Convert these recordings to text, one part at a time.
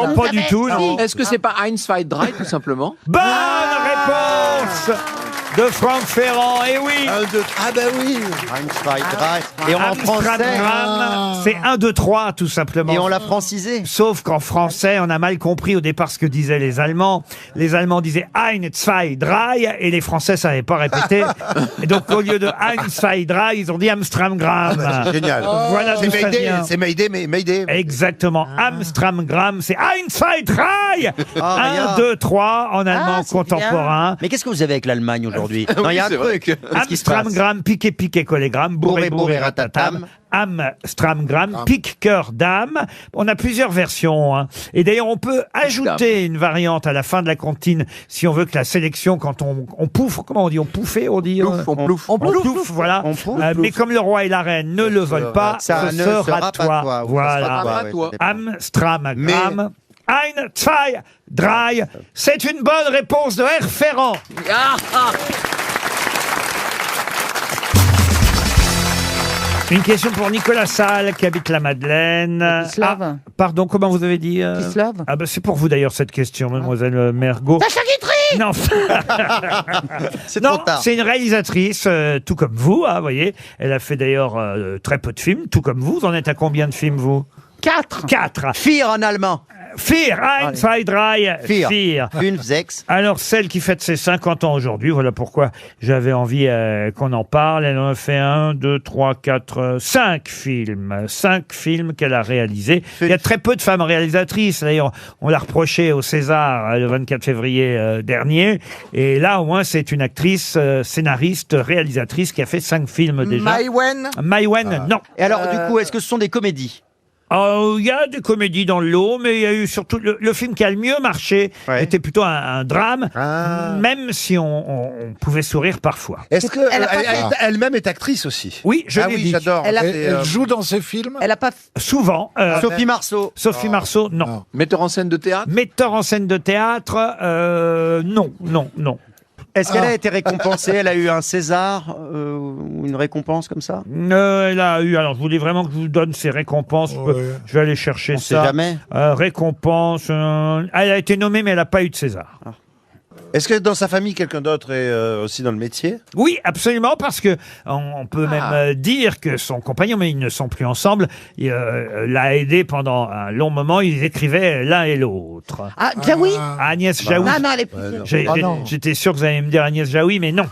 Non, pas du tout, non. Est-ce que c'est pas Heinz Fight Dry, tout simplement? Bonne réponse de Franck Ferrand, et oui. Ah bah oui. Et en français, Amstramgram, c'est 1, 2, 3, tout simplement. et on l'a francisé. Sauf qu'en français, on a mal compris au départ ce que disaient les Allemands. Les Allemands disaient Ein, zwei, drei, et les Français savaient pas répéter. Et donc, au lieu de Ein, zwei, drei, ils ont dit Amstramgram. Génial. Voilà d'où C'est ça Mayday, vient. c'est Mayday, mais Mayday. Exactement. Amstramgram, c'est Ein, zwei, drei. Ah, 1, 2, 3 en allemand c'est contemporain. Mais qu'est-ce que vous avez avec l'Allemagne aujourd'hui? Non, il y a un c'est vrai truc. Qu'est-ce qui se passe? Amstramgram, piqué, collégramme, bourré, ratatam. Amstramgram, pique, cœur, dame. On a plusieurs versions, hein. Et d'ailleurs, on peut ajouter une variante à la fin de la comptine si on veut que la sélection, quand on pouffe, comment on dit? On pouffait, on dit? On plouffe. On plouffe, voilà. On pouffe. Mais comme le roi et la reine ne le veulent pas, Ça ce ne sera pas toi. Ou Voilà. ça sera Pas ouais, toi. ça dépend. Amstramgram. Ein, zwei, drei. C'est une bonne réponse de R. Ferrand. Une question pour Nicolas Salle qui habite la Madeleine. Kislave. Pardon, comment vous avez dit Kislave. Ah ben c'est pour vous d'ailleurs cette question, mademoiselle Mergot. Sacha Guitry. Non, C'est non, trop tard. c'est une réalisatrice, tout comme vous, hein, voyez. Elle a fait d'ailleurs très peu de films, tout comme vous. Vous en êtes à combien de films, vous? 4. 4. Fear en allemand. Vier, ein, zwei, drei, Fear. vier. Une, sechs. Alors, celle qui fête ses 50 ans aujourd'hui, voilà pourquoi j'avais envie qu'on en parle. Elle en a fait 1, 2, 3, 4, 5 films. 5 films qu'elle a réalisés. Il y a très peu de femmes réalisatrices. D'ailleurs, on l'a reproché au César le 24 février dernier. Et là, au moins, c'est une actrice, scénariste, réalisatrice qui a fait 5 films déjà. Maïwen. Maïwen, non. Et alors, du coup, est-ce que ce sont des comédies? Oh, il y a des comédies dans le lot, mais il y a eu surtout le film qui a le mieux marché Ouais. était plutôt un drame, Ah. même si on pouvait sourire parfois. Est-ce que Elle a pas fait- elle-même est actrice aussi? Oui, je Ah l'ai oui, dit. j'adore. Elle a- C'est, Elle joue dans ses films. Elle a pas. Souvent. Sophie Marceau. Sophie Marceau, non. Non. Metteur en scène de théâtre? Metteur en scène de théâtre, non. Est-ce qu'elle a été récompensée? Elle a eu un César ou une récompense comme ça? Elle a eu, alors je voulais vraiment que je vous donne ses récompenses. Ouais. Je vais aller chercher On sait ça. jamais. Récompense. Elle a été nommée, mais elle n'a pas eu de César. Est-ce que dans sa famille, quelqu'un d'autre est aussi dans le métier? Oui, absolument, parce que on peut même dire que son compagnon, mais ils ne sont plus ensemble, l'a aidé pendant un long moment. Ils écrivaient l'un et l'autre. Ah, Jaoui. Agnès Jaoui. Non, elle est plus. Ah non. J'étais sûr que vous allez me dire Agnès Jaoui, mais non.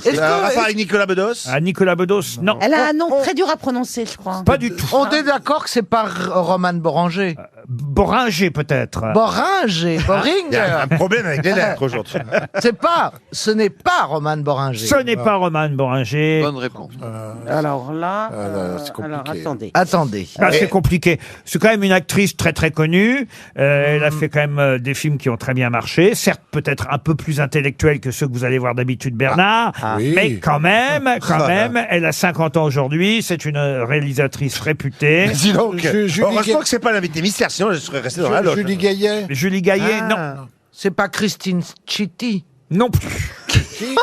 Est-ce rapport avec Nicolas Bedos? Nicolas Bedos, non. Elle a un nom très dur à prononcer, je crois. Pas du tout. On est d'accord que c'est pas Roman Boranger. Boringer, peut-être. Boranger, Il y a Boring. un problème avec les lettres aujourd'hui. Ce n'est pas Roman Boranger. Ce n'est pas Roman Boringer. Bonne réponse. Alors là, c'est compliqué. alors attendez. Attendez. C'est compliqué. C'est quand même une actrice très très connue. Elle a fait quand même des films qui ont très bien marché. Certes, peut-être un peu plus intellectuels que ceux que vous allez voir d'habitude, Bernard. Oui. Mais quand même, elle a 50 ans aujourd'hui. C'est une réalisatrice réputée. Dis donc, Julie heureusement Gay- que c'est pas l'invité mystère, sinon je serais resté dans la loge. Julie Gaillet. Julie Gaillet, non. C'est pas Christine Chitty. Non plus. Qui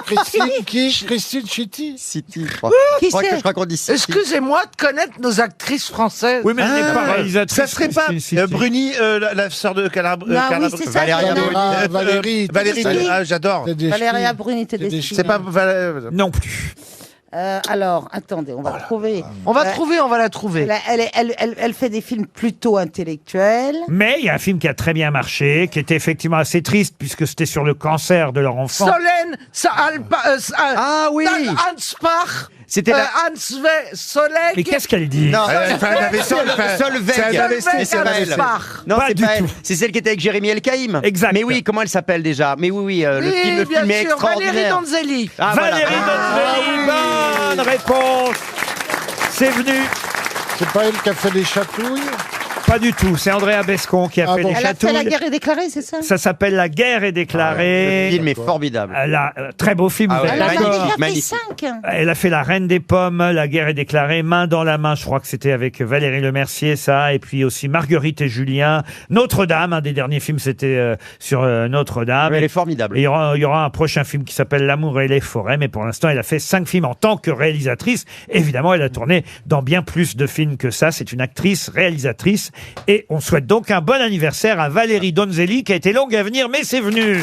Christine Chitty. City, je crois. Qui Je c'est crois qu'on dit City. Excusez-moi de connaître nos actrices françaises. Oui, mais elle n'est pas réalisatrice. Ça serait pas Christine City. Bruni, la sœur de Calabre. Non, oui, c'est ça. Valéria c'est Bruni. Valérie. Valérie, Tedeschi. j'adore. Valéria Bruni C'est des Tedeschi. C'est pas Non plus. Alors, attendez, on va trouver. On va la trouver. Elle fait des films plutôt intellectuels. Mais il y a un film qui a très bien marché, qui était effectivement assez triste puisque c'était sur le cancer de leur enfant. Solène, Ah oui. Hanspach, C'était la... Hansve, Soleg. Mais qu'est-ce qu'elle dit Non, Solveig mais c'est pas elle. Hanspach. Non, Pas c'est du pas elle. tout. C'est celle qui était avec Jérémy Elkaïm. Exact. Mais oui, comment elle s'appelle déjà? Mais oui, le Oui, film bien est sûr, Valérie extraordinaire. Donzelli. Ah, voilà. Valérie Donzelli, bonne réponse. C'est venu. C'est pas elle qui a fait les chatouilles. Pas du tout. C'est Andrea Bescon qui a Ah fait bon. les Elle a fait La chatouilles. guerre est déclarée, c'est ça? Ça s'appelle La guerre est Le déclarée. film est formidable. Elle a très beau film. Ah vous ouais, êtes Elle en a d'accord déjà fait magnifique. 5. Elle a fait La Reine des Pommes, La guerre est déclarée, Main dans la main, je crois que c'était avec Valérie Lemercier, ça, et puis aussi Marguerite et Julien, Notre-Dame, un des derniers films c'était sur Notre-Dame. Mais elle est formidable. Et il y aura un prochain film qui s'appelle L'amour et les forêts, mais pour l'instant elle a fait 5 films en tant que réalisatrice. Évidemment, elle a tourné dans bien plus de films que ça. C'est une actrice, réalisatrice, Et on souhaite donc un bon anniversaire à Valérie Donzelli, qui a été longue à venir, mais c'est venu.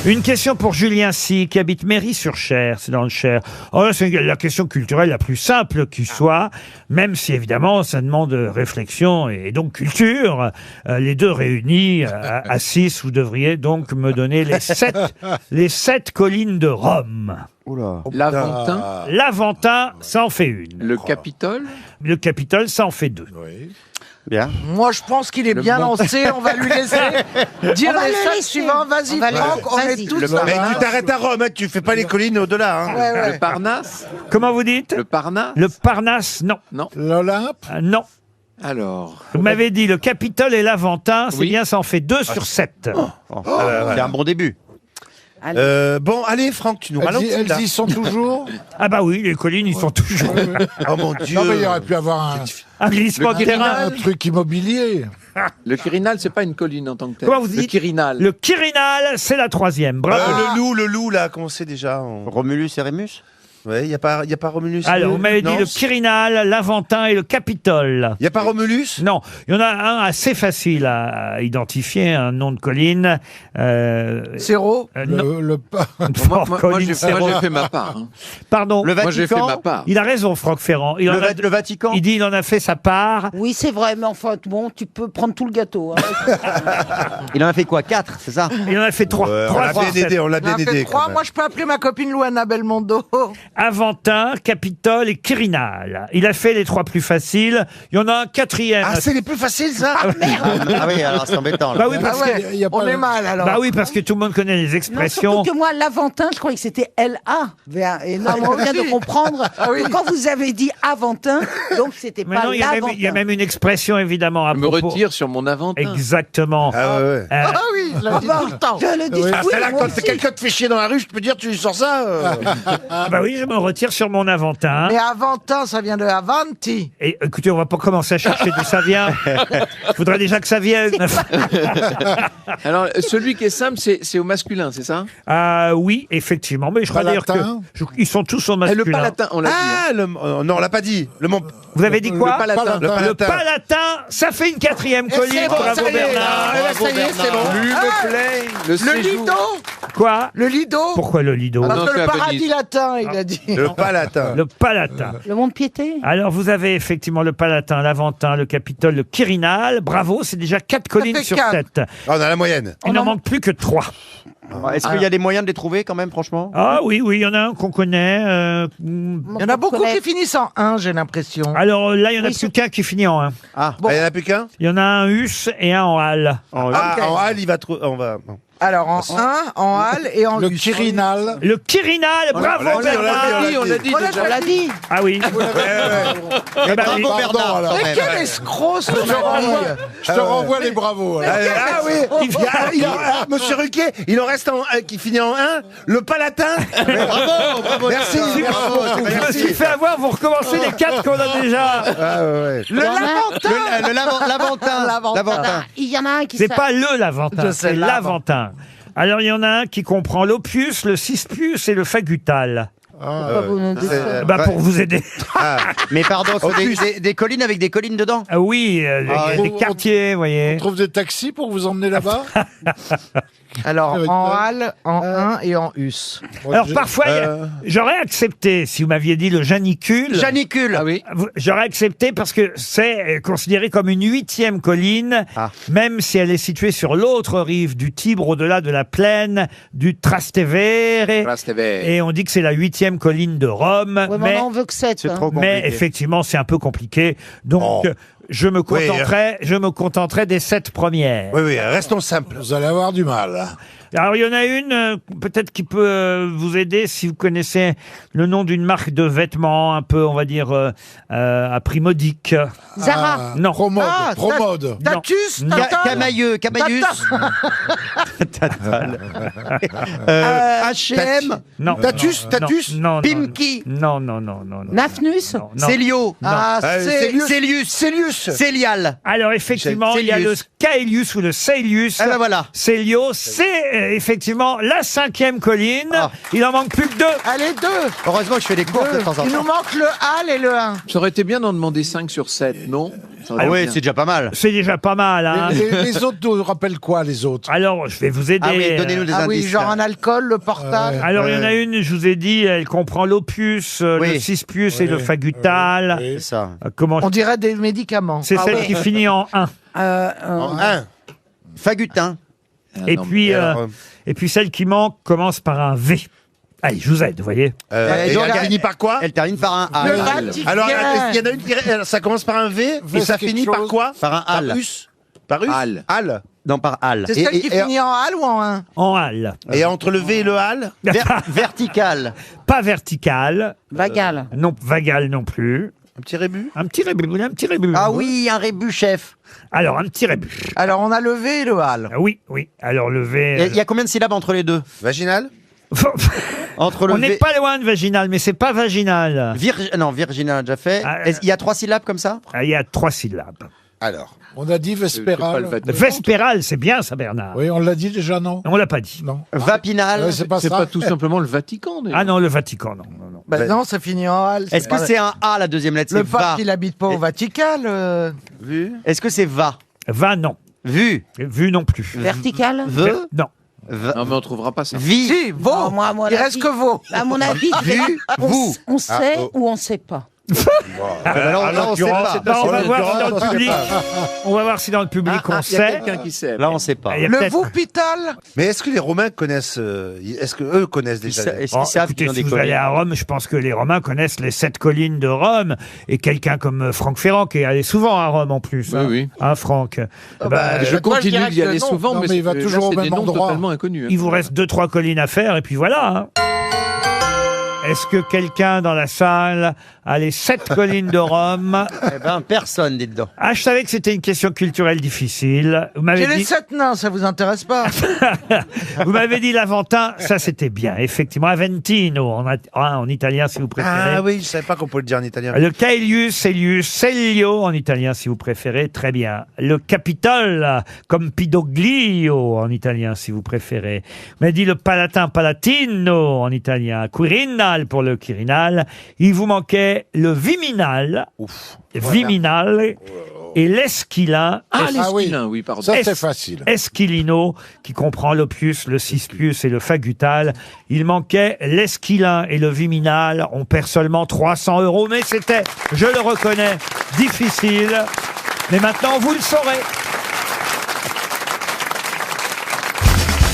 Une question pour Julien Si, qui habite Méry-sur-Cher, c'est dans le Cher. Oh, c'est la question culturelle la plus simple qui soit, même si évidemment ça demande réflexion et donc culture. Les deux réunis à 6, vous devriez donc me donner les sept collines de Rome. Oula. L'Aventin, L'Aventin, ça en fait une. le Capitole, Le Capitole, ça en fait 2. Oui. Bien. Moi, je pense qu'il est Le bien Mont- lancé. On va lui laisser dire On va les le 7 laisser. suivants. Vas-y, On va le Franck, on laisser. est tous Le à Mais Parnasse. tu t'arrêtes à Rome, hein, tu fais pas les collines au-delà. Hein. Ouais, ouais. le Parnasse, Comment vous dites? le Parnasse. Le Parnasse, non. Non. L'Olympe. Non. Alors, Vous m'avez dit le Capitole et l'Aventin, c'est Oui. bien, ça en fait 2 sur 7. C'est un bon début. Bon, allez, Franck, tu nous ralentis, là. Elles y sont toujours. Ah bah oui, les collines, ils sont toujours Oh mon Dieu. Non, mais il aurait pu avoir un glissement de terrain. un truc immobilier. le Quirinal, c'est pas une colline en tant que telle. Comment vous Le dites Quirinal. Le Quirinal, c'est la 3e. Bravo. Le loup, là, comment c'est déjà Romulus et Rémus. Ouais, y a pas Romulus. Alors, vous m'avez dit non, le Quirinal, l'Aventin et le Capitole. Y a pas Romulus. Non, il y en a un assez facile à identifier, un nom de colline. Zéro. Non, Le Moi, Colline j'ai Serrault. fait ma part. hein. Pardon. Le Moi, j'ai fait ma Vatican. part. Il a raison, Franck Ferrand. Il, Le Vatican. il dit il en a fait sa part. Oui, c'est vrai, mais enfin, bon, tu peux prendre tout le gâteau. hein. Il en a fait quoi? 4, c'est ça? Il en a fait 3. On l'a bien aidé, on l'a On bien a fait aidé. 3. quand même. Moi, je peux appeler ma copine Luana Belmondo. Aventin, Capitole et Quirinal. Il a fait les 3 plus faciles. Il y en a un 4e. Ah, c'est les plus faciles, ça. Ah oui, alors c'est embêtant. là. Bah oui, Ah parce ouais, que y a pas on le- est mal alors. Bah oui, parce que tout le monde connaît les Non, expressions. surtout que moi, l'Aventin, je croyais que c'était L-A. Et non, on vient de comprendre oui. que quand vous avez dit Aventin, donc c'était Mais pas non, il y a l'Aventin. même une expression, évidemment, à Je me propos. retire sur mon Aventin. Exactement. Ah ouais. Ah oui, je le dis tout le temps. Je le dis, Oui. Ah, oui, c'est là, moi quand aussi. quelqu'un te fait chier dans la rue, je peux dire, tu lui sors ça. Ah bah oui, je me retire sur mon Aventin. Mais Aventin, ça vient de Avanti. Et écoutez, on va pas commencer à chercher d'où ça vient. Il faudrait déjà que ça vienne. Alors, celui qui est simple, c'est au masculin, c'est ça? Ah oui, effectivement. Mais je crois d'ailleurs que Palatin. ils sont tous au Et le masculin. Palatin, on l'a dit. hein. Ah, non, on l'a pas dit. Vous avez dit quoi? Le Palatin. Le Palatin, ça fait une 4e colline. bon, Bravo ça y est. Bernard. Ah, ça y est, c'est bon. Lui me plaît. Le Le séjour. Lido. Quoi? Le Lido. Pourquoi le Lido? Ah, Parce non, que c'est le à paradis Venise. latin, il a dit. Le Palatin. Le Palatin. Le monde piété. Alors, vous avez effectivement le Palatin, l'Aventin, le Capitole, le Quirinal. Bravo, c'est déjà 4 collines fait sur 4. 7. Ah, on a la moyenne. Il n'en manque plus que 3. Est-ce qu'il y a des moyens de les trouver quand même, franchement? Ah oui, oui, il y en a un qu'on connaît. Il y en a beaucoup qui finissent en 1, j'ai l'impression. Alors là, il y en a Oui, plus qu'un qui finit en 1. Ah, Il y en a plus qu'un. Il y en a un us et un en hal. Ah, Ok. en Halle, il va trouver. On va. Alors en 1, en Halle et en Le Us. Quirinal. Le Quirinal, bravo l'a dit, Bernard. On l'a dit On l'a déjà. On l'a dit. Ah oui. Eh ben, bravo oui. Bernard. alors. Mais quel escroc ce Laurent. Je te renvoie les bravos. alors. Ah oui, Monsieur Ruquier, il en reste un qui finit en 1, le Palatin. Bravo. Merci, bravo, Je me merci. suis fait avoir, vous recommencez les 4 qu'on a déjà. Ah ouais. Le Laventin. L'Aventin. L'Aventin. Il y en a un qui C'est s'a- pas le Laventin, Je sais, c'est l'Aventin. Alors il y en a un qui comprend l'Opius, le Cispius et le Fagutal. Pourquoi vous nous dites ça Bah pour vous aider. Mais pardon, c'est des collines avec des collines dedans. Ah oui, Ah, des on- quartiers, vous On voyez. trouve des taxis pour vous emmener là-bas. Alors Avec en quoi Halle, en 1 et en Us. Alors parfois, j'aurais accepté, si vous m'aviez dit le Janicule. Janicule. Ah oui. J'aurais accepté parce que c'est considéré comme une 8e colline, Ah. même si elle est située sur l'autre rive du Tibre, au-delà de la plaine du Trastevere. Trastevere. Et on dit que c'est la 8e colline de Rome. Ouais, mais on en veut que 7. C'est trop compliqué. Mais effectivement, c'est un peu compliqué. Donc, Oh. je me contenterai des 7 premières. Oui, oui, restons simples. Vous allez avoir du mal. Alors, il y en a une, peut-être qui peut vous aider si vous connaissez le nom d'une marque de vêtements un peu, on va dire, à prix modique. Zara. Non. Promode. Ah, Promode. Tatus, Non. Tatin. Camailleux, Camaillus. H&M. Non. Tatus, non, Tatus, non, non, Pimki. Non, non, non, non. non. Nafnus. Non, non. Célio. Non. Ah, Célius. Célius. Célius. Caelius. Célial. Alors effectivement, il y a le Caelius. Caelius ou le Caelius. Eh ben voilà. Célio, c'est effectivement la 5e colline. Ah. Il en manque plus que 2. Allez, 2. Heureusement que je fais des courses de temps en Il nous temps. manque le HAL et le 1. Ça aurait été bien d'en demander 5 sur 7, non? Ça aurait Ah été oui, bien. c'est déjà pas mal. C'est déjà pas mal. Hein. Les autres nous rappellent quoi, les autres? Alors, je vais vous aider. Ah oui, donnez-nous des Ah oui, indices. genre un alcool, le portal. Alors, il y en a une, je vous ai dit, elle comprend l'opus, le Oui. cispius et le fagutal. Oui. C'est ça. Comment On dirait des médicaments. C'est celle qui finit en 1. Un. Fagutin. Et non, puis, et puis celle qui manque commence par un V. Allez, je vous aide, vous voyez. Et donc, elle finit par quoi? Elle termine par un Le Al. Vatican. Alors, il y en a une qui ça commence par un V et ça quelque finit par chose. quoi? Par un Al. Us. Par Us. Al. Al. Non, par Al. C'est celle qui finit en HAL ou en 1? En hal. Et entre le V et le Al? Vertical. Pas vertical. Vagal. Non, vagal non plus. Un petit rébut? Un petit rébut, vous voulez un petit rébut. Ah oui, un rébut chef. Alors, un petit rébut. Alors, on a le V et le HAL. Ah oui, oui. Alors, le V... Il y a combien de syllabes entre les deux? Vaginal? Entre le On n'est V- pas loin de vaginal, mais c'est pas vaginal. Non, Virginia a déjà fait. Ah, Il y a 3 syllabes comme ça? Ah, il y a 3 syllabes. Alors. On a dit C'est pas Vespéral. le Vatican. Vespéral, c'est bien ça, Bernard. Oui, on l'a dit déjà, non? On l'a pas dit. Non. Vapinal. Ouais, c'est pas C'est ça. pas tout simplement le Vatican, d'ailleurs. Ah non, le Vatican, non. non, non. Bah non, ça finit en HAL. Est-ce que c'est un A la deuxième lettre? Le C'est va. pape, il habite pas au Vatican. Vu? Est-ce que c'est va? Va, non. Vu. Vu non plus. Vertical. Ve. Non. Non, mais on trouvera pas ça. Vi. Si, vaut. Non, moi, à mon Il avis- reste que vaut. À mon avis, Vu. Vous. on sait oh. ou on sait pas. Alors, en là, on sait l'occurrence, pas. Bah, on va En voir si dans le l'occurrence, public, on va voir si dans le public on Il y a sait. quelqu'un qui sait. Là, on sait pas. Il y a Le peut-être- Voupital. Mais est-ce que les Romains connaissent. Est-ce que eux connaissent déjà? Est-ce Oh, qu'ils savent écoutez, qu'ils ont si des vous allez collègues? à Rome, je pense que les Romains connaissent les 7 collines de Rome. Et quelqu'un comme Franck Ferrand, qui est allé souvent à Rome en plus. Oui, hein. oui. Hein, Franck. Je Moi, je continue dirais d'y que aller non. souvent, Non, mais il va là, toujours au c'est des même noms endroit. totalement inconnus. hein. Il vous reste 2-3 collines à faire, et puis voilà. hein. Est-ce que quelqu'un dans la salle a les 7 collines de Rome? Eh ben, personne, dites donc. Ah, je savais que c'était une question culturelle difficile. Vous m'avez J'ai les dit, 7 nains, ça vous intéresse pas? vous m'avez dit l'Aventin, ça c'était bien. Effectivement, Aventino en italien si vous préférez. Ah oui, je savais pas qu'on pouvait le dire en italien. Le Caelius, Celius, Celio en italien si vous préférez, très bien. Le Capitole, comme Pidoglio en italien si vous préférez. Mais dit le Palatin, Palatino en italien. Quirinal pour le Quirinal. Il vous manquait le Viminal, Viminal et l'Esquilin. Ah, les Ah oui. Spilins, oui, pardon. Ça, c'est Es- facile. Esquilino, qui comprend l'opus, le cispius et le fagutal. Il manquait l'esquilin et le viminal. On perd seulement 300 €, mais c'était, je le reconnais, difficile. Mais maintenant, vous le saurez.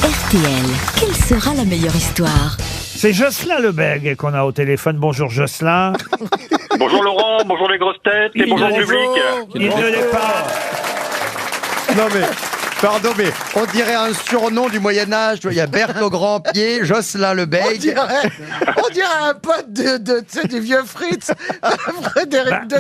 RTL, quelle sera la meilleure histoire? C'est Jocelyn Lebègue qu'on a au téléphone. Bonjour Jocelyn. Bonjour Laurent, bonjour les grosses têtes et bonjour le public. Il ne l'est pas. Non mais, pardon, mais on dirait un surnom du Moyen-Âge. Il y a Berthe au grand pied, Jocelyn On Lebègue. dirait un pote tu sais, du vieux Fritz. Frédéric Bah, de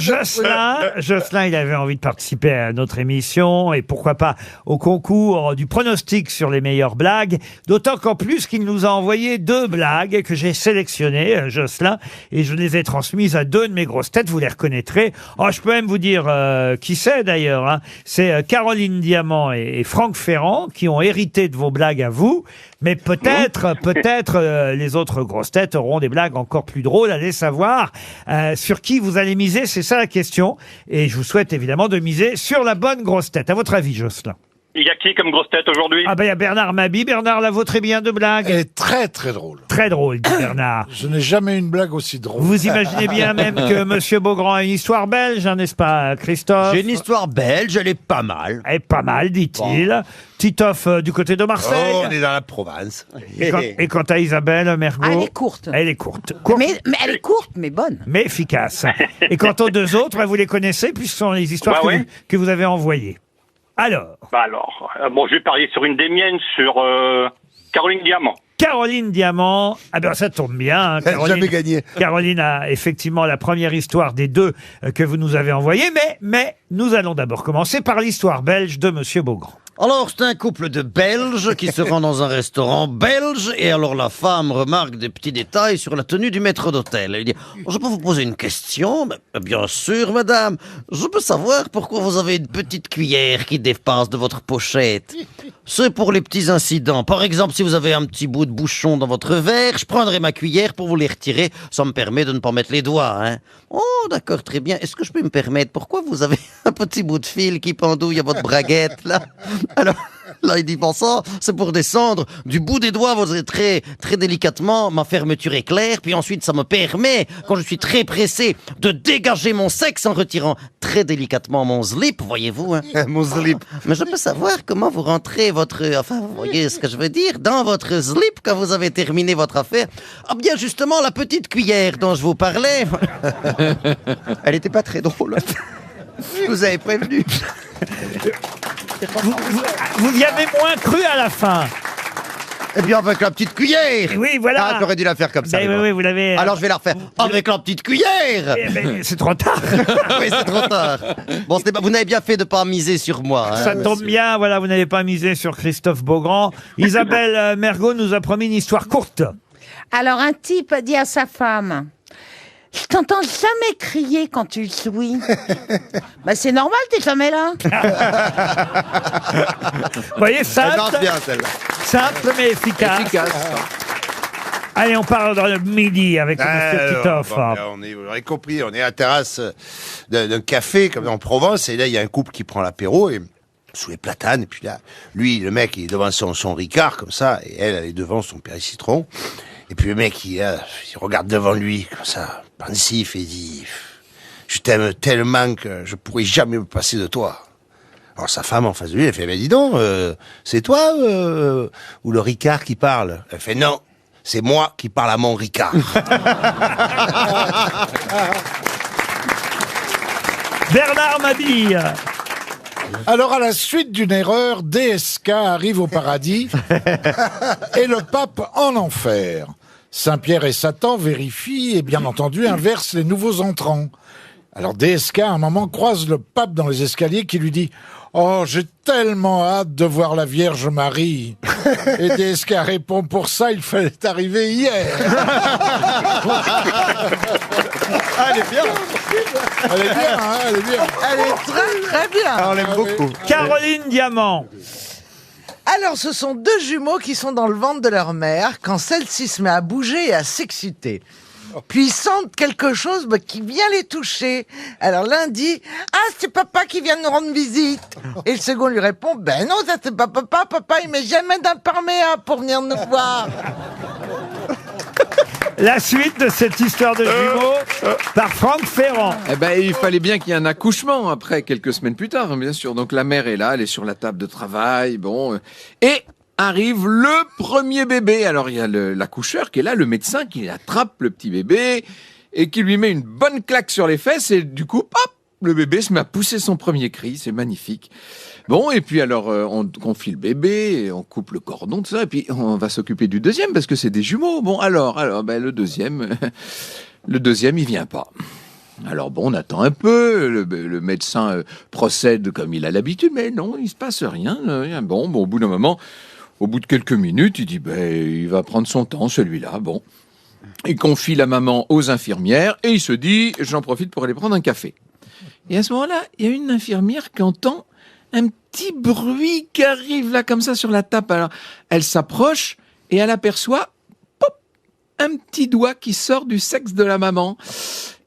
Jocelyn, il avait envie de participer à notre émission et pourquoi pas au concours du pronostic sur les meilleures blagues. D'autant qu'en plus qu'il nous a envoyé 2 blagues que j'ai sélectionnées, Jocelyn, et je les ai transmises à 2 de mes grosses têtes. Vous les reconnaîtrez. Oh, je peux même vous dire qui c'est d'ailleurs. Hein. C'est Caroline Diamant et Franck Ferrand qui ont hérité de vos blagues à vous. Mais peut-être les autres grosses têtes auront des blagues encore plus drôles. Allez savoir sur qui vous allez miser, c'est ça la question. Et je vous souhaite évidemment de miser sur la bonne grosse tête. À votre avis, Jocelyn? Il y a qui comme grosse tête aujourd'hui? Ah ben il y a Bernard Mabie. Bernard, la vôtre est bien de blague. Elle est très très drôle. Très drôle, dit Bernard. Je n'ai jamais eu une blague aussi drôle. Vous imaginez bien même que Monsieur Beaugrand a une histoire belge, hein, n'est-ce pas, Christophe? J'ai une histoire belge, elle est pas mal. Elle est pas mal, dit-il. Titoff du côté de Marseille. Oh, on est dans la Provence. Et quant à Isabelle Mergo, Ah, elle est courte. Elle est courte. Courte, Mais elle est courte, mais bonne. mais efficace. Et quant aux 2 autres, bah, vous les connaissez puisque ce sont les histoires Bah que, oui. que vous avez envoyées. Alors, Bah alors, bon, je vais parier sur une des miennes, sur Caroline Diamant. Caroline Diamant, ah ben ça tombe bien. Hein, Elle n'a jamais gagné. Caroline a effectivement la première histoire des 2 que vous nous avez envoyées, mais nous allons d'abord commencer par l'histoire belge de Monsieur Beaugrand. Alors, c'est un couple de Belges qui se rend dans un restaurant belge et alors la femme remarque des petits détails sur la tenue du maître d'hôtel. Elle dit « Je peux vous poser une question ?»« Bien sûr, madame. Je peux savoir pourquoi vous avez une petite cuillère qui dépasse de votre pochette. C'est pour les petits incidents. Par exemple, si vous avez un petit bout de bouchon dans votre verre, je prendrai ma cuillère pour vous les retirer. Ça me permet de ne pas mettre les doigts. Hein. Oh, d'accord, très bien. Est-ce que je peux me permettre, pourquoi vous avez un petit bout de fil qui pendouille à votre braguette, là ?» Alors, là, il dit, bon ça, c'est pour descendre du bout des doigts, vous êtes très, très délicatement, ma fermeture est claire, puis ensuite, ça me permet, quand je suis très pressé, de dégager mon sexe en retirant très délicatement mon slip, voyez-vous, hein. Mon slip. Mais je peux savoir comment vous rentrez enfin, vous voyez ce que je veux dire, dans votre slip quand vous avez terminé votre affaire. Ah bien, justement, la petite cuillère dont je vous parlais, elle était pas très drôle. Je vous avais prévenu. Vous y avez moins cru à la fin. Eh bien, avec la petite cuillère. Oui, voilà. Ah, j'aurais dû la faire comme ça. Oui, vous l'avez. Alors, je vais la refaire avec la petite cuillère. C'est trop tard. Oui, c'est trop tard. Bon, vous n'avez bien fait de pas miser sur moi. Hein, Ça tombe bien, voilà, vous n'avez pas misé sur Christophe Beaugrand. Isabelle Mergo nous a promis une histoire courte. Alors, un type a dit à sa femme... Je t'entends jamais crier quand tu jouis. Bah c'est normal, t'es jamais là. Vous voyez, Ça marche simple, bien, celle-là. simple mais efficace. Efficace. Allez, on parle dans le midi avec Monsieur Titoff. Vous aurez compris, on est à la terrasse d'un café, comme en Provence, et là, il y a un couple qui prend l'apéro, et sous les platanes, et puis là, lui, le mec, il est devant son Ricard, comme ça, et elle est devant son Péri-Citron. Et puis le mec, il regarde devant lui, comme ça, pensif, et dit « Je t'aime tellement que je pourrais jamais me passer de toi. » Alors sa femme en face de lui, elle fait « Mais dis donc, c'est toi ou le Ricard qui parle ?» Elle fait « Non, c'est moi qui parle à mon Ricard. » Bernard Mabille. Alors, à la suite d'une erreur, DSK arrive au paradis et le pape en enfer. Saint-Pierre et Satan vérifient et bien entendu inversent les nouveaux entrants. Alors DSK, à un moment, croise le pape dans les escaliers qui lui dit « Oh, j'ai tellement hâte de voir la Vierge Marie !» Et DSK répond « Pour ça, il fallait arriver hier !» Ah, elle est bien. Elle est bien, hein, elle est bien. Elle est très très bien. Ah, on l'aime beaucoup. Caroline Diamant. Alors, ce sont deux jumeaux qui sont dans le ventre de leur mère quand celle-ci se met à bouger et à s'exciter. Puis ils sentent quelque chose qui vient les toucher. Alors l'un dit « Ah, c'est papa qui vient nous rendre visite !» Et le second lui répond « Ben non, ça c'est pas papa, papa il met jamais d'imperméable pour venir nous voir !» La suite de cette histoire de jumeaux par Franck Ferrand. Eh ben, il fallait bien qu'il y ait un accouchement après, quelques semaines plus tard, bien sûr. Donc la mère est là, elle est sur la table de travail, bon. Et arrive le premier bébé. Alors il y a l'accoucheur qui est là, le médecin qui attrape le petit bébé et qui lui met une bonne claque sur les fesses et du coup, hop, le bébé se met à pousser son premier cri. C'est magnifique. Bon, et puis alors, on confie le bébé, et on coupe le cordon, tout ça, et puis on va s'occuper du deuxième, parce que c'est des jumeaux. Bon, alors, ben, le deuxième, il vient pas. Alors bon, on attend un peu, le médecin procède comme il a l'habitude, mais non, il se passe rien. Bon, au bout d'un moment, au bout de quelques minutes, il dit, il va prendre son temps, celui-là, bon. Il confie la maman aux infirmières, et il se dit, j'en profite pour aller prendre un café. Et à ce moment-là, il y a une infirmière qui entend un petit bruit qui arrive là comme ça sur la table. Alors, elle s'approche et elle aperçoit pop, un petit doigt qui sort du sexe de la maman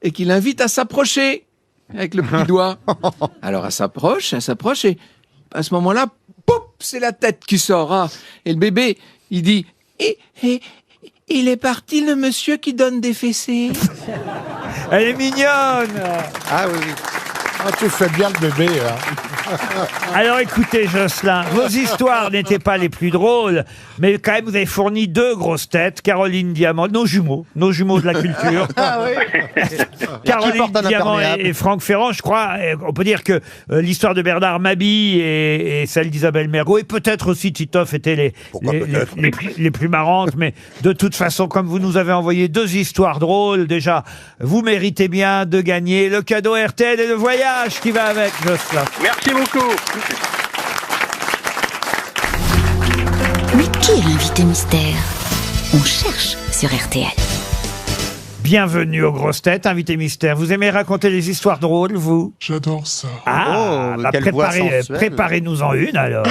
et qui l'invite à s'approcher avec le petit doigt. Alors elle s'approche et à ce moment-là, pop, c'est la tête qui sort. Ah, et le bébé, il dit il est parti le monsieur qui donne des fessées. Elle est mignonne. Ah oui, oui. Ah, tu fais bien le bébé, hein. Alors écoutez, Jocelyn, vos histoires n'étaient pas les plus drôles, mais quand même vous avez fourni deux grosses têtes, Caroline Diamant, nos jumeaux de la culture. Ah oui. Caroline Qui porte un Diamant imperméable. et Franck Ferrand, je crois, on peut dire que l'histoire de Bernard Mabille et celle d'Isabelle Mergo, et peut-être aussi Titoff étaient les plus marrantes, mais de toute façon, comme vous nous avez envoyé deux histoires drôles, déjà, vous méritez bien de gagner le cadeau RTL et le voyage qui va avec, Jocelyn. Merci beaucoup. Qui est l'invité mystère? On cherche sur RTL. Bienvenue aux grosses têtes, invité mystère. Vous aimez raconter les histoires drôles, vous? J'adore ça. Ah, Oh, quelle voix sensuelle. préparez-nous-en une alors.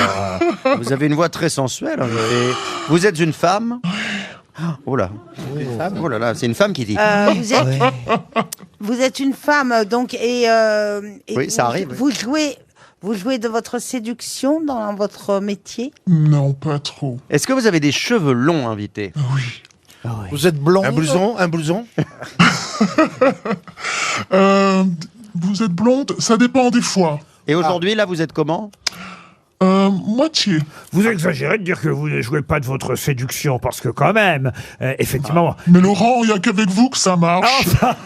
Vous avez une voix très sensuelle. Et vous êtes une femme? Oh là. Oh là là, c'est une femme qui dit. Vous êtes une femme, donc, et Oui, ça arrive, Vous jouez de votre séduction dans votre métier? Non, pas trop. Est-ce que vous avez des cheveux longs, invité? Oui. Vous êtes blond. Un blouson Vous êtes blonde? Ça dépend des fois. Et aujourd'hui, là, vous êtes comment? Moitié. Vous exagérez de dire que vous ne jouez pas de votre séduction, parce que quand même, effectivement... Mais Laurent, il n'y a qu'avec vous que ça marche. Ça,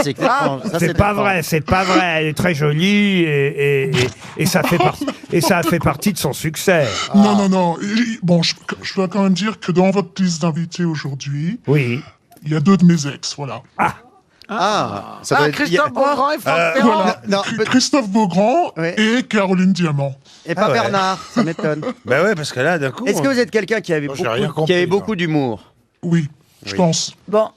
c'est clairement- ça, c'est pas vrai, c'est pas vrai. Elle est très jolie et ça fait partie de son succès. Non. Bon, je dois quand même dire que dans votre liste d'invités aujourd'hui, Oui. il y a 2 de mes ex, voilà. ça doit être- Christophe Beaugrand et Franck Ferrand. Voilà. non, Christophe Beaugrand Ouais. et Caroline Diamant. Et pas Ah ouais. Bernard, ça m'étonne. Ben ouais, parce que là, d'un coup... Est-ce que vous êtes quelqu'un qui avait Moi, j'ai rien beaucoup, compris, moi. d'humour? Oui, je pense. Bon,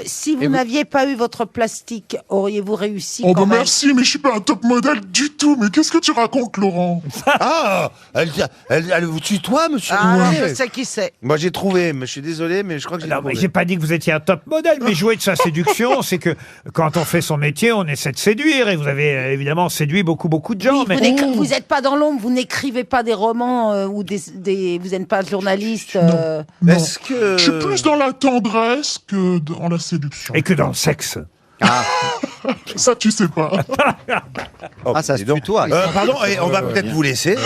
si vous n'aviez pas eu votre plastique, auriez-vous réussi Oh quand bah même? merci, mais je suis pas un top modèle du tout. Mais qu'est-ce que tu racontes, Laurent? Ah, elle vous tutoie, monsieur. Ah, non, Ouais. je sais qui c'est. Moi, j'ai trouvé, mais je suis désolé, mais je crois que j'ai Non, mais trouvé. j'ai pas dit que vous étiez un top modèle, mais jouer de sa séduction, c'est que quand on fait son métier, on essaie de séduire. Et vous avez évidemment séduit beaucoup de gens. Oui, mais... vous n'êtes pas dans l'ombre, vous n'écrivez pas des romans ou vous n'êtes pas journaliste. Non. Est-ce que... Je suis plus dans la tendresse que dans la séduction. Et que dans le sexe. Ça, tu sais pas. Oh, Ah, ça dis se donc. tutoie. Pardon, et on va peut-être vous laisser.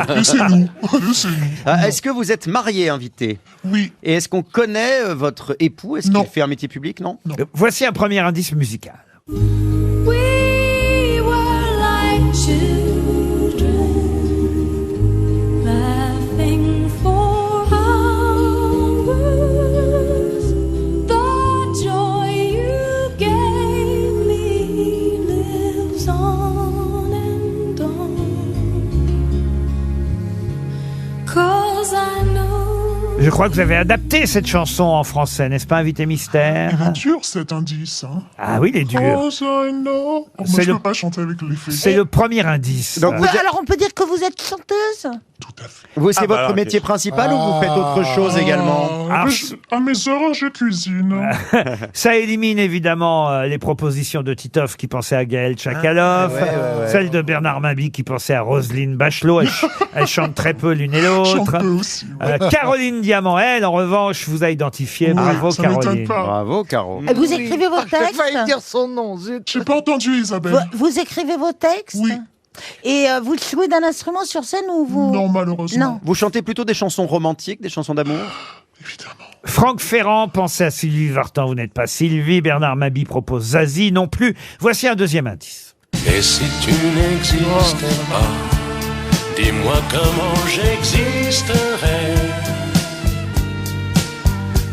Laissez-nous. Laissez-nous. Est-ce que vous êtes marié, invité? Oui. Et est-ce qu'on connaît votre époux? Est-ce Non. qu'il fait un métier public? Non. Voici un premier indice musical. We were like children, laughing for hours. The joy you gave me lives on and on. 'Cause I know. Je crois que vous avez adapté cette chanson en français, n'est-ce pas, invité mystère? Il est dur cet indice. Hein. Ah oui, il est dur. Cause I know. Oh, moi, C'est je le- peux pas chanter avec les faits. C'est le premier indice. Donc vous êtes- Alors on peut dire que vous êtes chanteuse? Tout à fait. Vous, c'est Ah, bah votre alors, métier principal ou vous faites autre chose également? Ah, À mes heures, je cuisine. Ça élimine évidemment les propositions de Titoff qui pensait à Gaël Tchakaloff, celle de Bernard Mabie qui pensait à Roselyne Bachelot. Elle chante très peu l'une et Chante l'autre. peu aussi. ouais. Caroline Diamant, elle, en revanche, vous a identifié. Oui, Bravo, ça m'étonne Caroline. pas. Bravo, Caro. Et vous écrivez vos J'ai textes? failli dire son nom, zut. J'ai pas entendu, Isabelle. Vous écrivez vos textes? Oui. Et vous jouez d'un instrument sur scène ou vous... Non, malheureusement. Non. Vous chantez plutôt des chansons romantiques, des chansons d'amour? Évidemment. Franck Ferrand pensait à Sylvie Vartan. Vous n'êtes pas Sylvie. Bernard Mabie propose Zazie non plus. Voici un deuxième indice. Et si tu n'existais pas, dis-moi comment j'existerais.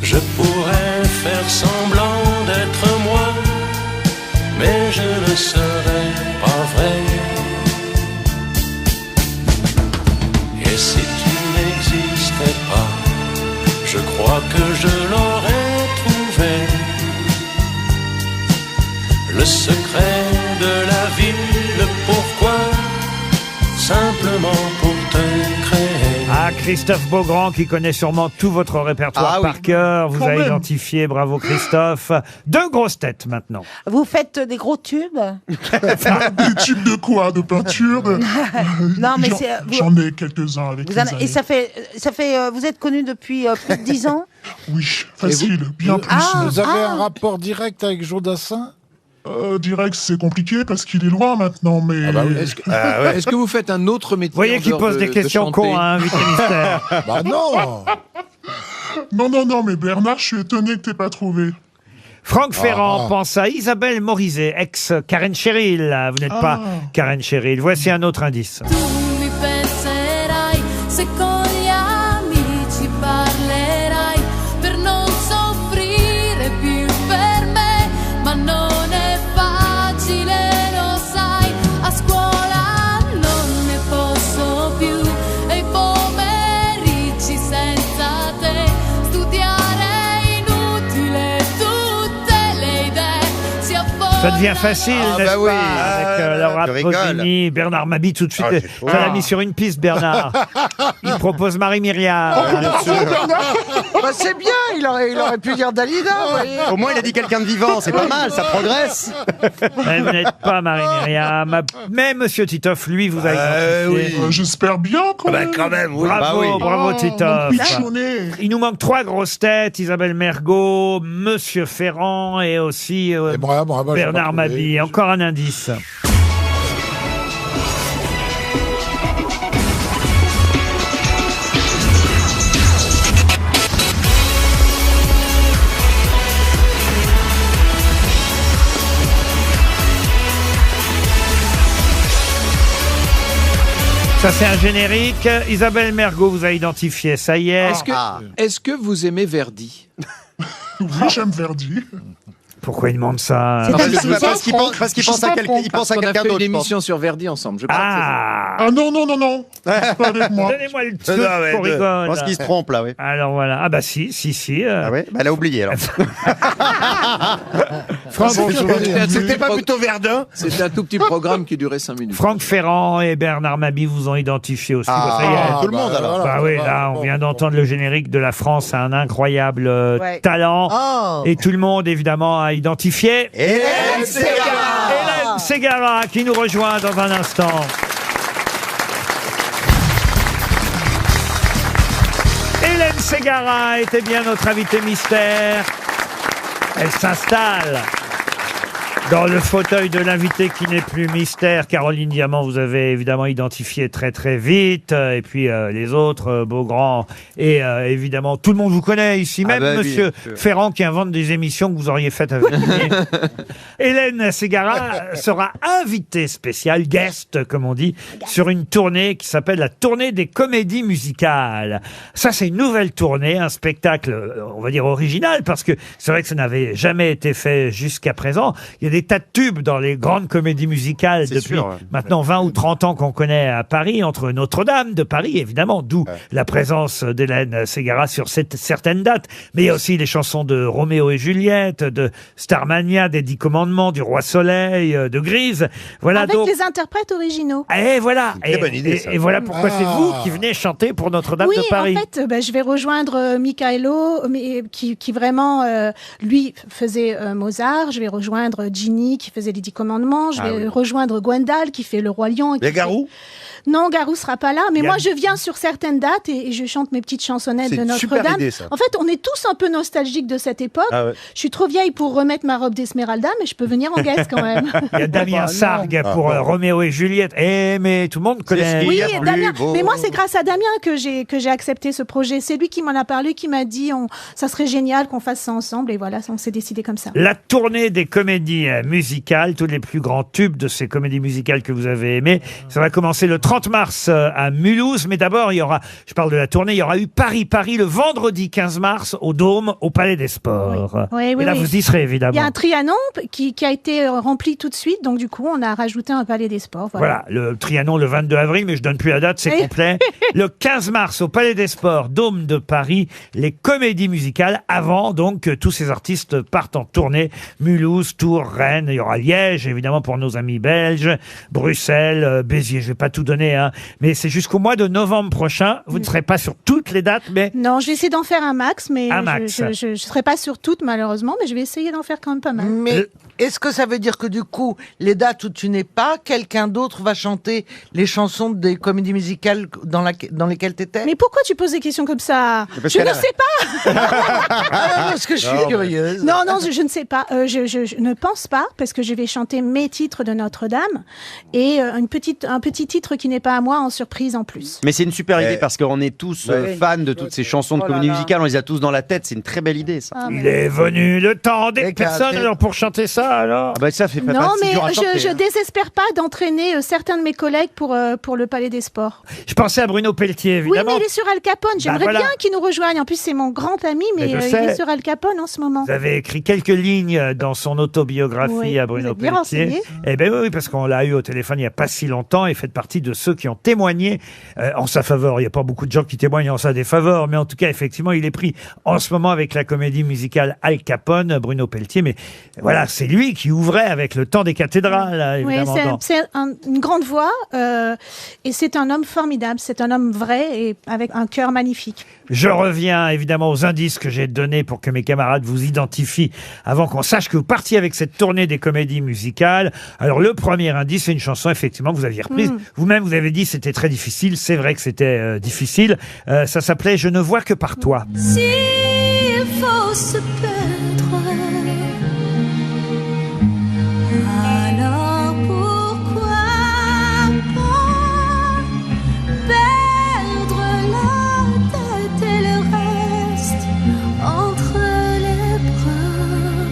Je pourrais faire semblant d'être moi, mais je ne serais pas vrai. Et si tu n'existais pas, je crois que je l'aurais trouvé. Le secret de la vie, le pourquoi, simplement pour te créer. Ah, Christophe Beaugrand, qui connaît sûrement tout votre répertoire Ah oui. par cœur, vous Quand a même. identifié. Bravo, Christophe. Deux grosses têtes maintenant. Vous faites des gros tubes? Des tubes de quoi? De peinture Non, mais J'en- c'est... J'en ai quelques-uns avec les années. Et ça fait, vous êtes connu depuis plus de 10 ans? Oui, facile, bien plus. Vous avez un rapport direct avec Jodassin? Direct, c'est compliqué parce qu'il est loin maintenant, mais... Est-ce que vous faites un autre métier? Vous voyez en qu'il dehors pose de- des de questions chanter cons, hein, invité mystère. Bah non. Non, mais Bernard, je suis étonné que t'aies pas trouvé. Franck Ferrand pense à Isabelle Morizet, ex Karen Cheryl. Vous n'êtes pas Karen Cheryl. Voici un autre indice. Tu mi penserai se con gli amici parlerai per non soffrire più per me, ma non è facile, lo sai, a scuola non ne posso più e i pomeriggi senza Ça devient facile, n'est-ce bah oui. pas? Avec Laura tu rigoles. Pausini, Bernard Mabie tout de suite. Ah, c'est trop Ça l'a bien. mis sur une piste, Bernard. Il propose Marie-Myriam. Bah, c'est bien, il aurait pu dire Dalida, vous voyez. Au moins, il a dit quelqu'un de vivant, c'est pas mal, ça progresse. Mais vous n'êtes pas Marie-Myriam. Mais Monsieur Titoff, lui, vous a identifié. J'espère bien quand même. Quand même, oui. Bravo, Bah oui. bravo Titoff. mon pichonnet. Il nous manque 3 grosses têtes, Isabelle Mergo, Monsieur Ferrand et aussi bravo, j'ai Bernard pas trouvé. Mabie. Encore un indice. Ça, c'est un générique. Isabelle Mergo vous a identifié, ça y est. Est-ce que vous aimez Verdi? Oui, j'aime Verdi. Pourquoi il demande ça? Parce qu'il pense à quelqu'un, il pense à On a quelqu'un fait d'autre. une je pense. émission sur Verdi ensemble. Je crois Ah, Ah non, non, non, non. C'est pas avec moi. donnez-moi le truc Non, mais qu'on de- rigole. Je pense qu'il se trompe là, oui. Alors voilà. Ah bah si. Ah ouais, bah elle a oublié alors. C'était pas plutôt Verdun? C'était un tout petit programme qui durait 5 minutes. Franck Ferrand et Bernard Mabie vous ont identifié aussi. Bah, ça y est. tout le monde alors. Bah oui, là, on vient d'entendre le générique de La France a un incroyable Ouais. talent. Oh. Et tout le monde, évidemment, a identifié Hélène Ségara. Hélène Ségara, qui nous rejoint dans un instant. Hélène Ségara était bien notre invitée mystère. Elle s'installe dans le fauteuil de l'invité qui n'est plus mystère. Caroline Diamant, vous avez évidemment identifié très très vite. Et puis les autres, Beaugrand. Et évidemment, tout le monde vous connaît ici. Même bah oui, Monsieur bien sûr. Ferrand qui invente des émissions que vous auriez faites avec lui. Hélène Ségara sera invitée spéciale, guest comme on dit, sur une tournée qui s'appelle la tournée des comédies musicales. Ça, c'est une nouvelle tournée, un spectacle, on va dire original, parce que c'est vrai que ça n'avait jamais été fait jusqu'à présent. Il y a des tas de tubes dans les grandes comédies musicales C'est depuis sûr, ouais. maintenant 20 ou 30 ans qu'on connaît à Paris, entre Notre-Dame de Paris, évidemment, d'où la présence d'Hélène Ségara sur certaines dates. Mais il y a aussi les chansons de Roméo et Juliette, de Starmania, des 10 Commandements, du Roi Soleil, de Grise. Voilà Avec donc. les interprètes originaux. Et voilà. Une très bonne idée, ça. Et voilà pourquoi c'est vous qui venez chanter pour Notre-Dame Oui, de Paris. en fait, je vais rejoindre Michaelo, qui vraiment, lui, faisait Mozart. Je vais rejoindre Ginny, qui faisait les 10 Commandements. Je vais rejoindre Gwendal, qui fait le Roi Lion. Il y a Garou? Non, Garou sera pas là, mais Il y a- moi je viens sur certaines dates et je chante mes petites chansonnettes C'est de une super Notre-Dame. idée, ça. En fait, on est tous un peu nostalgiques de cette époque. Ah ouais. Je suis trop vieille pour remettre ma robe d'Esmeralda, mais je peux venir en guest quand même. Il y a Damien Sargue pour Roméo et Juliette. Mais tout le monde connaît. Oui, y a et plus Damien. beau. Mais moi, c'est grâce à Damien que j'ai accepté ce projet. C'est lui qui m'en a parlé, qui m'a dit ça serait génial qu'on fasse ça ensemble. Et voilà, on s'est décidé comme ça. La tournée des comédies musicales, tous les plus grands tubes de ces comédies musicales que vous avez aimées. Ça va commencer le 30 mars à Mulhouse. Mais d'abord, il y aura, je parle de la tournée, il y aura eu Paris le vendredi 15 mars au Dôme, au Palais des Sports. Oui, oui, Et là, oui. vous y serez évidemment. Il y a un Trianon qui a été rempli tout de suite. Donc, du coup, on a rajouté un Palais des Sports. Voilà, le Trianon le 22 avril, mais je donne plus la date, c'est Oui. complet. Le 15 mars au Palais des Sports, Dôme de Paris, les comédies musicales, avant donc que tous ces artistes partent en tournée. Mulhouse, Tours, Rennes, il y aura Liège, évidemment pour nos amis belges, Bruxelles, Béziers, je vais pas tout donner, hein, mais c'est jusqu'au mois de novembre prochain. Vous ne serez pas sur toutes les dates, mais Non, je vais essayer d'en faire un max, mais Un max. je serai pas sur toutes malheureusement, mais je vais essayer d'en faire quand même pas mal. Mais est-ce que ça veut dire que du coup, les dates où tu n'es pas, quelqu'un d'autre va chanter les chansons des comédies musicales dans lesquelles tu étais? Mais pourquoi tu poses des questions comme ça? Parce Je qu'elle ne a- sais pas. Parce que je suis curieuse. Non, je ne sais pas. Je ne pense pas, parce que je vais chanter mes titres de Notre-Dame et un petit titre qui n'est pas à moi en surprise en plus. Mais c'est une super idée parce qu'on est tous fans de toutes ces chansons de comédie musicale, on les a tous dans la tête, c'est une très belle idée ça. il est venu le temps des personnes alors pour chanter ça alors. Ah bah ça fait pas Non, c'est mais dur à chanter, je hein. désespère pas d'entraîner certains de mes collègues pour le Palais des Sports. Je pensais à Bruno Pelletier Oui, évidemment. mais il est sur Al Capone. J'aimerais voilà. bien qu'il nous rejoigne. En plus, c'est mon grand ami, mais Mais je il sais. est sur Al Capone en ce moment. Vous avez écrit quelques lignes dans son autobiographie Oui, à vous Bruno êtes bien Pelletier. renseigné. Eh ben oui, parce qu'on l'a eu au téléphone il n'y a pas si longtemps et fait partie de ceux qui ont témoigné en sa faveur. Il n'y a pas beaucoup de gens qui témoignent en sa défaveur, mais en tout cas, effectivement, il est pris en ce moment avec la comédie musicale Al Capone, Bruno Pelletier. Mais voilà, c'est lui lui qui ouvrait avec le temps des cathédrales, Oui, évidemment. c'est une grande voix et c'est un homme formidable. C'est un homme vrai et avec un cœur magnifique. Je reviens évidemment aux indices que j'ai donnés pour que mes camarades vous identifient avant qu'on sache que vous partiez avec cette tournée des comédies musicales. Alors le premier indice, c'est une chanson effectivement que vous aviez reprise. Vous-même, vous avez dit que c'était très difficile. C'est vrai que c'était difficile. Ça s'appelait « Je ne vois que par toi ». S'il faut se perdre, alors pourquoi pas perdre la tête et le reste entre les bras?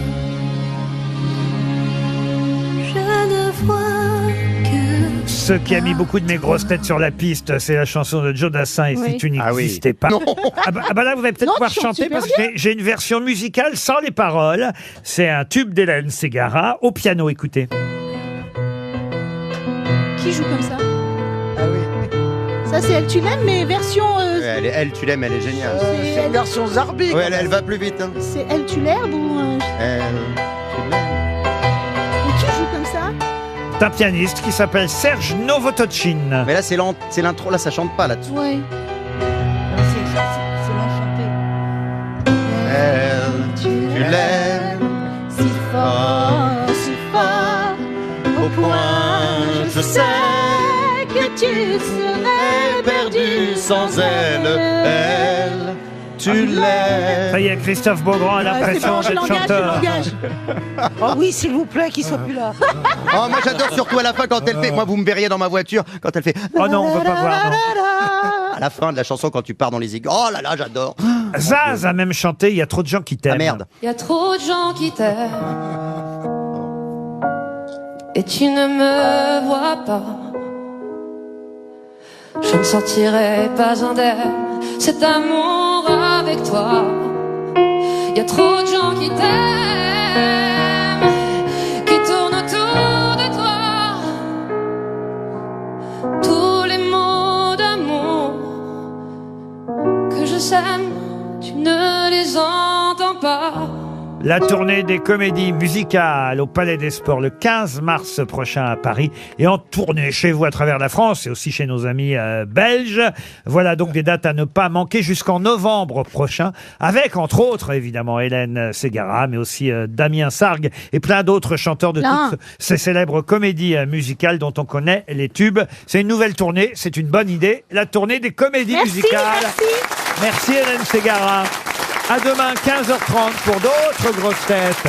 Je ne vois que... Ce qui a mis beaucoup de mes grosses têtes sur la piste, c'est la chanson de Joe Dassin et Oui. Si tu Ah oui. n'existais pas. Non. Ah bah là, vous allez peut-être Non, pouvoir tu chantes chanter super parce que j'ai une version musicale sans les paroles. C'est un tube d'Hélène Ségara au piano, écoutez. Qui joue comme ça? Ah oui. Ça, c'est Elle, tu l'aimes, mais version. Elle, tu l'aimes, elle est géniale. C'est une version Zarbi. Ouais, elle va plus vite. Hein. C'est Elle, tu l'herbe ou. Elle, tu l'aimes. Mais qui joue comme ça? C'est un pianiste qui s'appelle Serge Novotochin. Mais là, c'est l'intro, là, ça chante pas là-dessus. Ouais. C'est l'enchanté. Elle, tu l'aimes Si fort, au point, je sais que tu serais perdu sans elle. Elle, tu l'aimes. Ça y est, Christophe Beaugrand a l'impression je d'être l'engage, chanteur. je l'engage. Oh oui, s'il vous plaît, qu'il soit plus là. Oh, moi j'adore surtout à la fin quand elle fait. Moi, vous me verriez dans ma voiture quand elle fait. Oh non, on veut pas voir. non. À la fin de la chanson, quand tu pars dans les aigus. Oh là là, j'adore. Zaz a même chanté Il y a trop de gens qui t'aiment. Ah merde. Il y a trop de gens qui t'aiment et tu ne me vois pas. Je ne sortirai pas indemne cet amour avec toi. Il y a trop de gens qui t'aiment, qui tournent autour de toi. Tous les mots d'amour que je sème, tu ne les entends pas. La tournée des comédies musicales au Palais des Sports le 15 mars prochain à Paris et en tournée chez vous à travers la France et aussi chez nos amis belges. Voilà donc des dates à ne pas manquer jusqu'en novembre prochain avec entre autres évidemment Hélène Ségara mais aussi Damien Sargue et plein d'autres chanteurs de toutes ces célèbres comédies musicales dont on connaît les tubes. C'est une nouvelle tournée, c'est une bonne idée. La tournée des comédies musicales. Merci Hélène Ségara. À demain 15h30 pour d'autres grosses têtes.